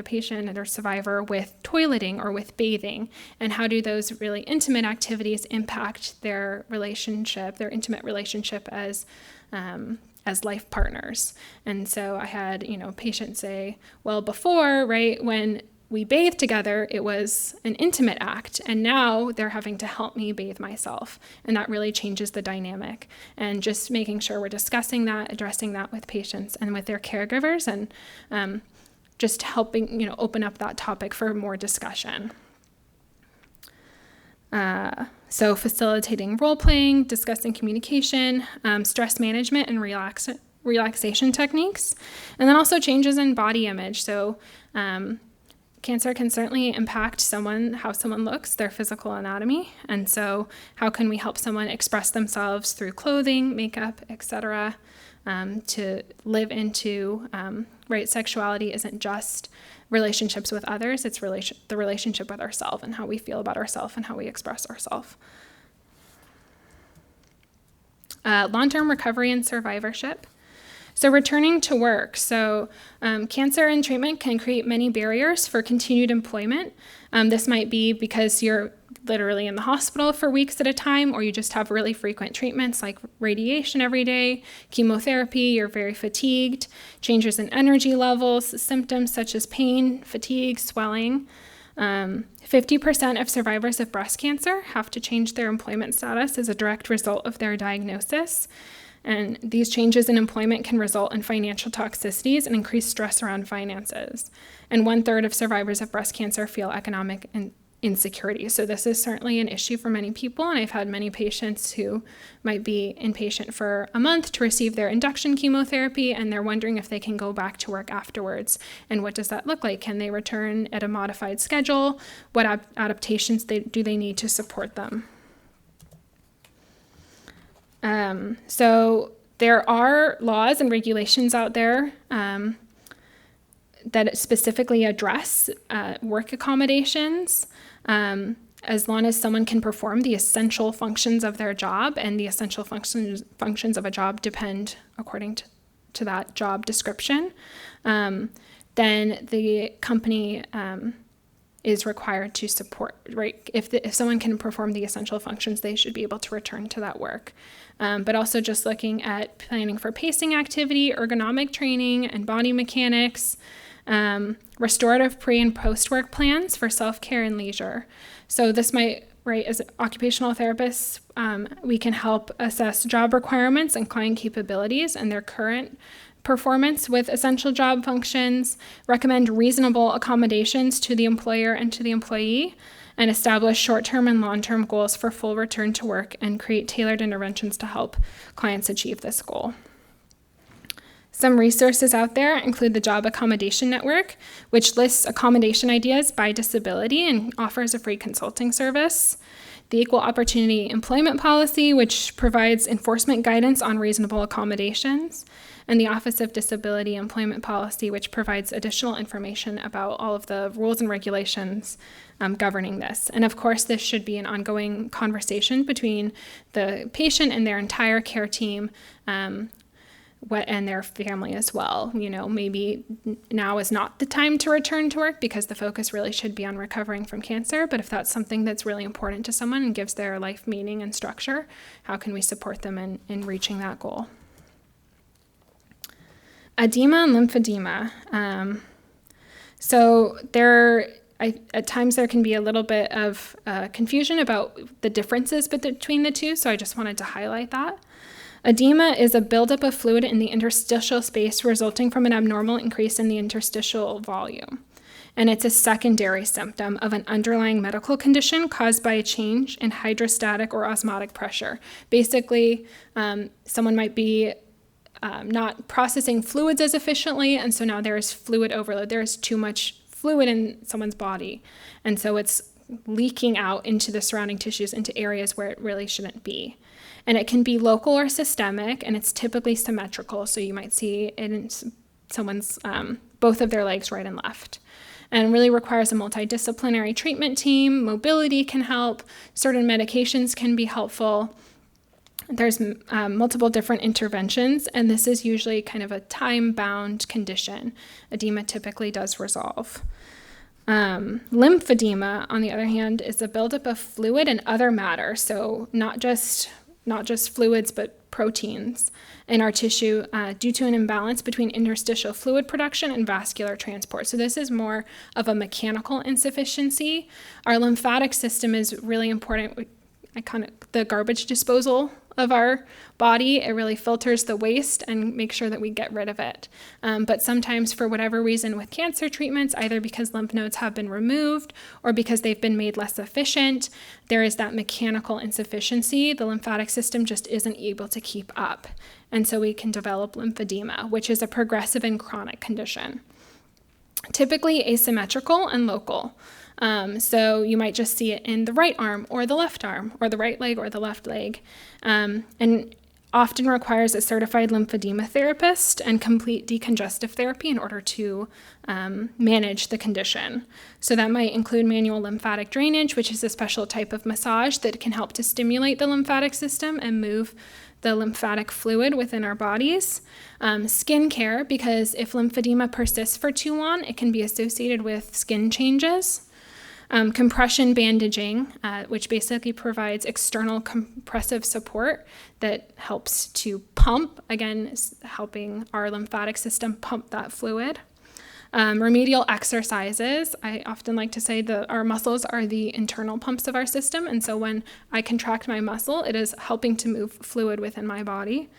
patient or survivor with toileting or with bathing, and how do those really intimate activities impact their intimate relationship as life partners. And so I had, patients say, well, before, right, when we bathed together, it was an intimate act, and now they're having to help me bathe myself. And that really changes the dynamic. And just making sure we're discussing that, addressing that with patients and with their caregivers, and just helping, open up that topic for more discussion. So facilitating role-playing, discussing communication, stress management, and relaxation techniques, and then also changes in body image. So cancer can certainly impact how someone looks, their physical anatomy, and so how can we help someone express themselves through clothing, makeup, etc. to live into, right? Sexuality isn't just relationships with others, it's the relationship with ourselves and how we feel about ourselves and how we express ourselves. Long-term recovery and survivorship. So returning to work. So cancer and treatment can create many barriers for continued employment. This might be because you're literally in the hospital for weeks at a time, or you just have really frequent treatments like radiation every day, chemotherapy, you're very fatigued, changes in energy levels, symptoms such as pain, fatigue, swelling. 50% of survivors of breast cancer have to change their employment status as a direct result of their diagnosis. And these changes in employment can result in financial toxicities and increased stress around finances. And 1/3 of survivors of breast cancer feel economic insecurity. So this is certainly an issue for many people. And I've had many patients who might be inpatient for a month to receive their induction chemotherapy, and they're wondering if they can go back to work afterwards. And what does that look like? Can they return at a modified schedule? What adaptations do they need to support them? So there are laws and regulations out there that specifically address work accommodations, as long as someone can perform the essential functions of their job, and the essential functions of a job depend according to that job description, then the company is required to support, right? If someone can perform the essential functions, they should be able to return to that work. But also just looking at planning for pacing activity, ergonomic training, and body mechanics, restorative pre- and post-work plans for self-care and leisure. So this might, right, as occupational therapists, we can help assess job requirements and client capabilities and their current performance with essential job functions, recommend reasonable accommodations to the employer and to the employee, and establish short-term and long-term goals for full return to work, and create tailored interventions to help clients achieve this goal. Some resources out there include the Job Accommodation Network, which lists accommodation ideas by disability and offers a free consulting service. The Equal Opportunity Employment Policy, which provides enforcement guidance on reasonable accommodations. And the Office of Disability Employment Policy, which provides additional information about all of the rules and regulations governing this. And of course, this should be an ongoing conversation between the patient and their entire care team, and their family as well. You know, maybe now is not the time to return to work because the focus really should be on recovering from cancer. But if that's something that's really important to someone and gives their life meaning and structure, how can we support them in reaching that goal? Edema and lymphedema. So at times there can be a little bit of confusion about the differences between the two, so I just wanted to highlight that. Edema is a buildup of fluid in the interstitial space resulting from an abnormal increase in the interstitial volume. And it's a secondary symptom of an underlying medical condition caused by a change in hydrostatic or osmotic pressure. Basically, someone might be not processing fluids as efficiently, and so now there's fluid overload. There's too much fluid in someone's body, and so it's leaking out into the surrounding tissues, into areas where it really shouldn't be. And it can be local or systemic, and it's typically symmetrical, so you might see it in someone's both of their legs, right and left. And really requires a multidisciplinary treatment team. Mobility can help. Certain medications can be helpful. There's multiple different interventions, and this is usually kind of a time-bound condition. Edema typically does resolve. Lymphedema, on the other hand, is a buildup of fluid and other matter, so not just fluids, but proteins in our tissue due to an imbalance between interstitial fluid production and vascular transport. So this is more of a mechanical insufficiency. Our lymphatic system is really important. The garbage disposal of our body. It really filters the waste and makes sure that we get rid of it. But sometimes for whatever reason with cancer treatments, either because lymph nodes have been removed or because they've been made less efficient, there is that mechanical insufficiency. The lymphatic system just isn't able to keep up. And so we can develop lymphedema, which is a progressive and chronic condition. Typically asymmetrical and local. So you might just see it in the right arm or the left arm or the right leg or the left leg. And often requires a certified lymphedema therapist and complete decongestive therapy in order to manage the condition. So that might include manual lymphatic drainage, which is a special type of massage that can help to stimulate the lymphatic system and move the lymphatic fluid within our bodies. Skin care, because if lymphedema persists for too long, it can be associated with skin changes. Compression bandaging, which basically provides external compressive support that helps to pump, again, helping our lymphatic system pump that fluid. Remedial exercises. I often like to say that our muscles are the internal pumps of our system, and so when I contract my muscle, it is helping to move fluid within my body.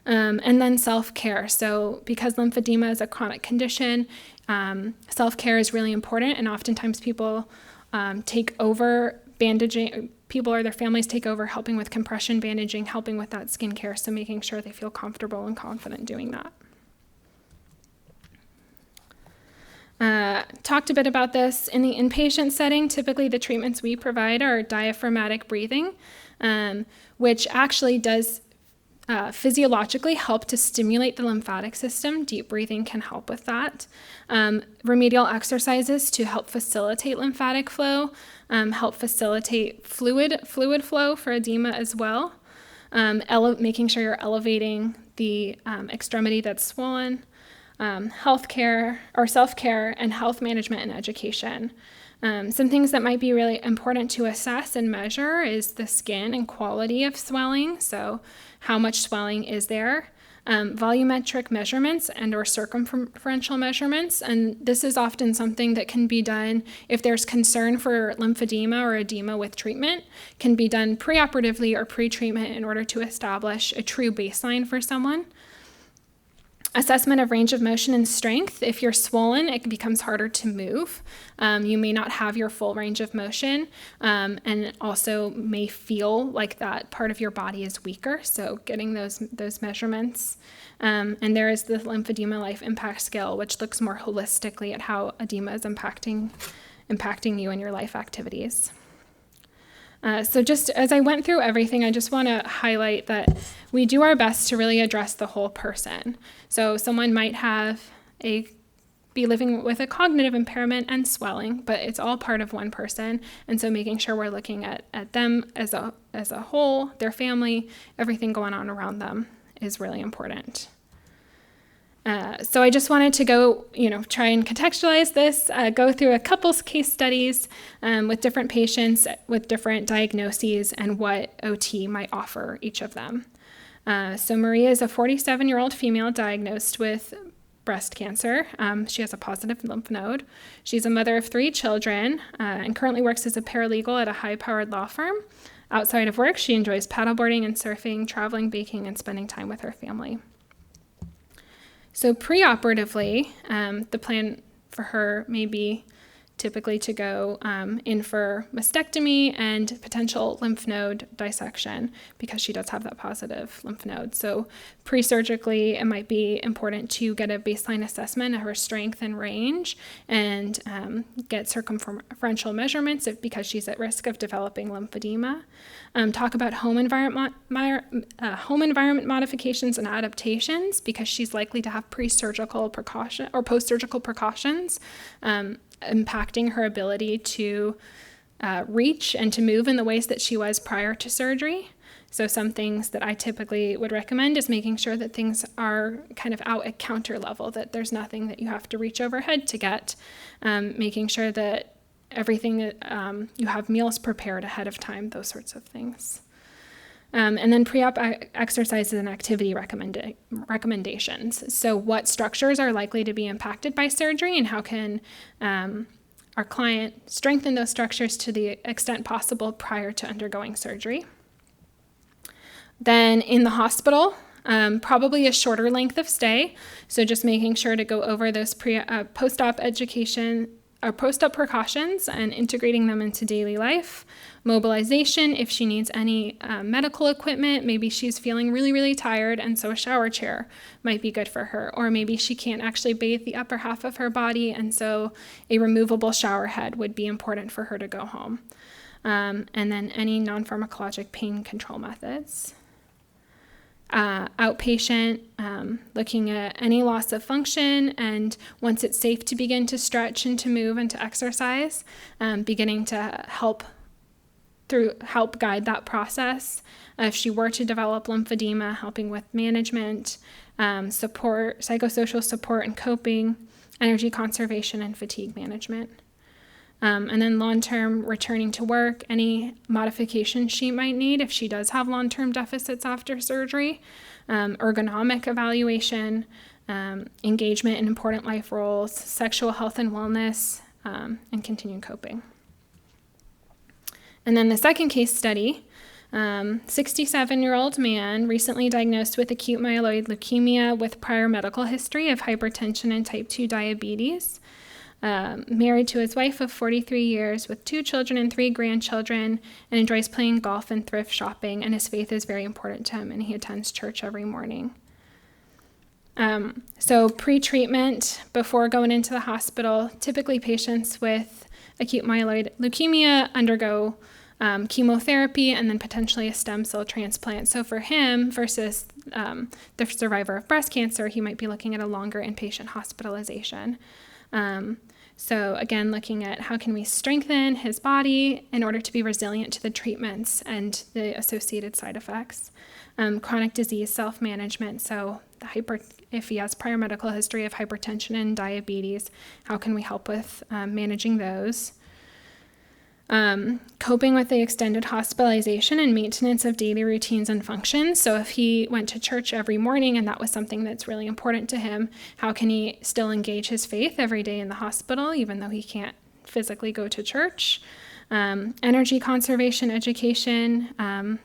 And then self-care. So because lymphedema is a chronic condition, self-care is really important, and oftentimes people take over bandaging, people or their families take over helping with compression bandaging, helping with that skincare, so making sure they feel comfortable and confident doing that. Talked a bit about this. In the inpatient setting, typically the treatments we provide are diaphragmatic breathing, which actually does physiologically help to stimulate the lymphatic system. Deep breathing can help with that. Remedial exercises to help facilitate lymphatic flow, help facilitate fluid flow for edema as well. Making sure you're elevating the extremity that's swollen. Healthcare or self-care and health management and education. Some things that might be really important to assess and measure is the skin and quality of swelling. So how much swelling is there? Volumetric measurements and or circumferential measurements. And this is often something that can be done if there's concern for lymphedema or edema with treatment, can be done preoperatively or pre-treatment in order to establish a true baseline for someone. Assessment of range of motion and strength. If you're swollen, it becomes harder to move. You may not have your full range of motion, and also may feel like that part of your body is weaker. So getting those measurements. And there is the lymphedema life impact scale, which looks more holistically at how edema is impacting you and your life activities. So just as I went through everything, I just want to highlight that we do our best to really address the whole person. So someone might be living with a cognitive impairment and swelling, but it's all part of one person. And so making sure we're looking at them as a whole, their family, everything going on around them is really important. So I just wanted to go, try and contextualize this, go through a couple case studies with different patients with different diagnoses and what OT might offer each of them. So Maria is a 47-year-old female diagnosed with breast cancer. She has a positive lymph node. She's a mother of 3 children and currently works as a paralegal at a high-powered law firm. Outside of work, she enjoys paddleboarding and surfing, traveling, baking, and spending time with her family. So preoperatively, the plan for her may be typically to go in for mastectomy and potential lymph node dissection because she does have that positive lymph node. So pre-surgically, it might be important to get a baseline assessment of her strength and range and get circumferential measurements because she's at risk of developing lymphedema. Talk about home environment modifications and adaptations because she's likely to have pre-surgical precaution or post-surgical precautions impacting her ability to reach and to move in the ways that she was prior to surgery. So some things that I typically would recommend is making sure that things are kind of out at counter level, that there's nothing that you have to reach overhead to get, making sure that everything, you have meals prepared ahead of time, those sorts of things. And then pre-op exercises and activity recommendations. So what structures are likely to be impacted by surgery and how can our client strengthen those structures to the extent possible prior to undergoing surgery. Then in the hospital, probably a shorter length of stay. So just making sure to go over those post-op education or post-op precautions and integrating them into daily life. Mobilization, if she needs any medical equipment, maybe she's feeling really, really tired, and so a shower chair might be good for her. Or maybe she can't actually bathe the upper half of her body, and so a removable shower head would be important for her to go home. And then any non-pharmacologic pain control methods. Outpatient, looking at any loss of function, and once it's safe to begin to stretch and to move and to exercise, beginning to help guide that process. If she were to develop lymphedema, helping with management, support, psychosocial support and coping, energy conservation, and fatigue management. And then long-term returning to work, any modifications she might need if she does have long-term deficits after surgery, ergonomic evaluation, engagement in important life roles, sexual health and wellness, and continued coping. And then the second case study, 67-year-old man recently diagnosed with acute myeloid leukemia with prior medical history of hypertension and type 2 diabetes. Married to his wife of 43 years with 2 children and 3 grandchildren, and enjoys playing golf and thrift shopping, and his faith is very important to him, and he attends church every morning. So pre-treatment, before going into the hospital, typically patients with acute myeloid leukemia undergo chemotherapy and then potentially a stem cell transplant. So for him versus the survivor of breast cancer, he might be looking at a longer inpatient hospitalization. So again, looking at how can we strengthen his body in order to be resilient to the treatments and the associated side effects. Chronic disease self-management, so if he has prior medical history of hypertension and diabetes, how can we help with managing those? Coping with the extended hospitalization and maintenance of daily routines and functions. So if he went to church every morning and that was something that's really important to him, how can he still engage his faith every day in the hospital, even though he can't physically go to church? Energy conservation, education,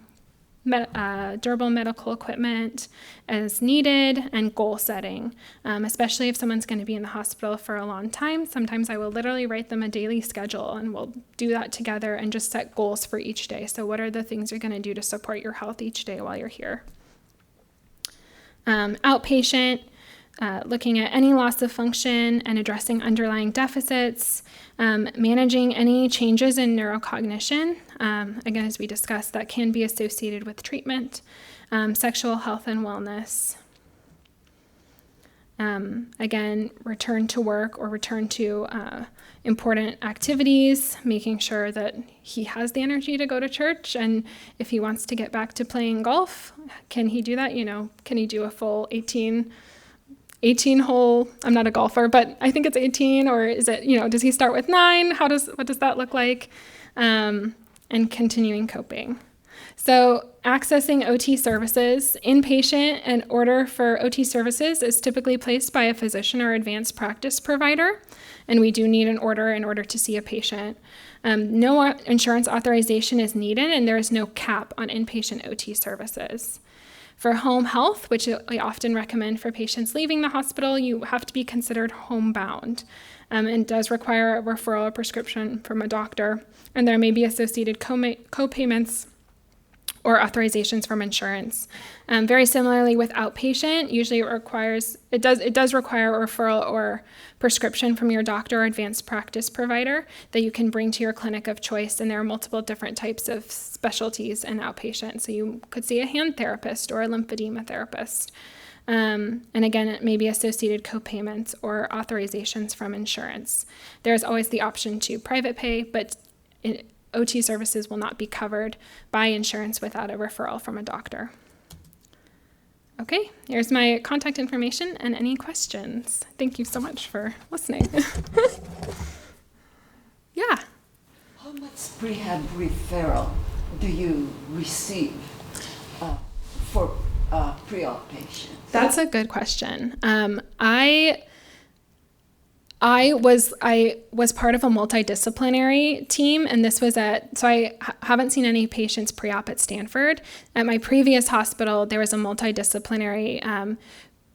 durable medical equipment as needed, and goal setting, especially if someone's going to be in the hospital for a long time. Sometimes I will literally write them a daily schedule, and we'll do that together and just set goals for each day. So what are the things you're going to do to support your health each day while you're here? Outpatient, looking at any loss of function and addressing underlying deficits, managing any changes in neurocognition. Again, as we discussed, that can be associated with treatment, sexual health and wellness. Again, return to work or return to important activities, making sure that he has the energy to go to church. And if he wants to get back to playing golf, can he do that? Can he do a full 18 hole, I'm not a golfer, but I think it's 18, or is it, does he start with 9? What does that look like? And continuing coping. So accessing OT services, inpatient, and order for OT services is typically placed by a physician or advanced practice provider, and we do need an order in order to see a patient. No insurance authorization is needed, and there is no cap on inpatient OT services. For home health, which we often recommend for patients leaving the hospital, you have to be considered homebound, and does require a referral or prescription from a doctor, and there may be associated co-payments or authorizations from insurance. Very similarly with outpatient, usually it does require a referral or prescription from your doctor or advanced practice provider that you can bring to your clinic of choice, and there are multiple different types of specialties in outpatient. So you could see a hand therapist or a lymphedema therapist. And again, it may be associated co-payments or authorizations from insurance. There's always the option to private pay, but OT services will not be covered by insurance without a referral from a doctor. Okay, here's my contact information and any questions. Thank you so much for listening. Yeah. How much prehab referral do you receive for pre-op patients? That's a good question. I was part of a multidisciplinary team, and this was so I haven't seen any patients pre-op at Stanford. At my previous hospital, there was a multidisciplinary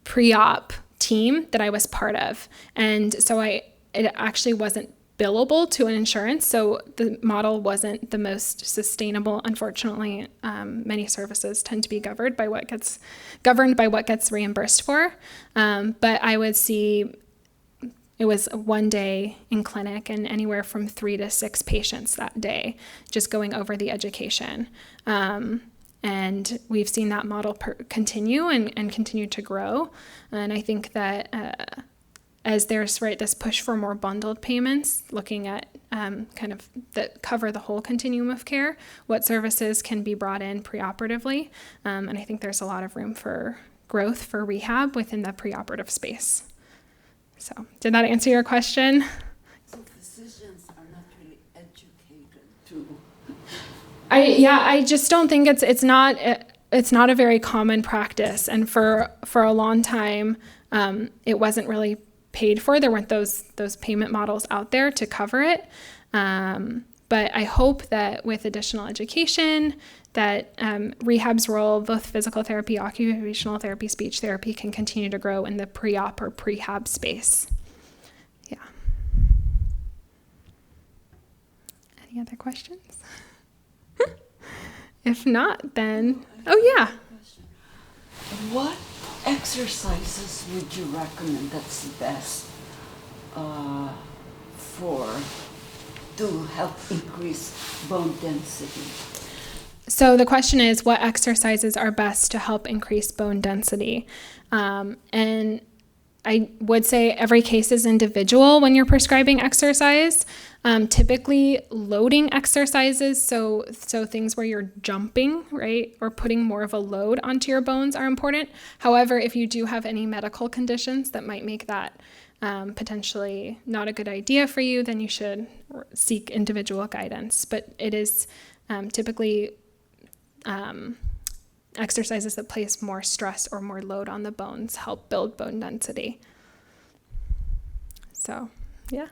pre-op team that I was part of, and so it actually wasn't billable to an insurance, so the model wasn't the most sustainable. Unfortunately, many services tend to be governed by what gets reimbursed for, but I would see. It was one day in clinic and anywhere from 3 to 6 patients that day, just going over the education. And we've seen that model continue and continue to grow. And I think that as there's this push for more bundled payments, looking at kind of that cover the whole continuum of care, what services can be brought in preoperatively. And I think there's a lot of room for growth for rehab within the preoperative space. So did that answer your question? So physicians are not really educated to... I just don't think it's not a very common practice. And for a long time, it wasn't really paid for. There weren't those payment models out there to cover it. But I hope that with additional education, that rehab's role, both physical therapy, occupational therapy, speech therapy, can continue to grow in the pre-op or prehab space. Yeah. Any other questions? If not, then, oh yeah. What exercises would you recommend that's the best to help increase bone density? So the question is, what exercises are best to help increase bone density? And I would say every case is individual when you're prescribing exercise. Typically loading exercises, so things where you're jumping, right, or putting more of a load onto your bones are important. However, if you do have any medical conditions that might make that potentially not a good idea for you, then you should seek individual guidance. But it is typically exercises that place more stress or more load on the bones help build bone density. So, yeah.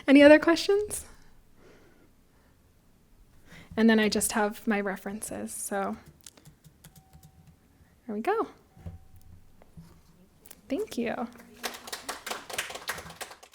Any other questions? And then I just have my references. So, there we go. Thank you.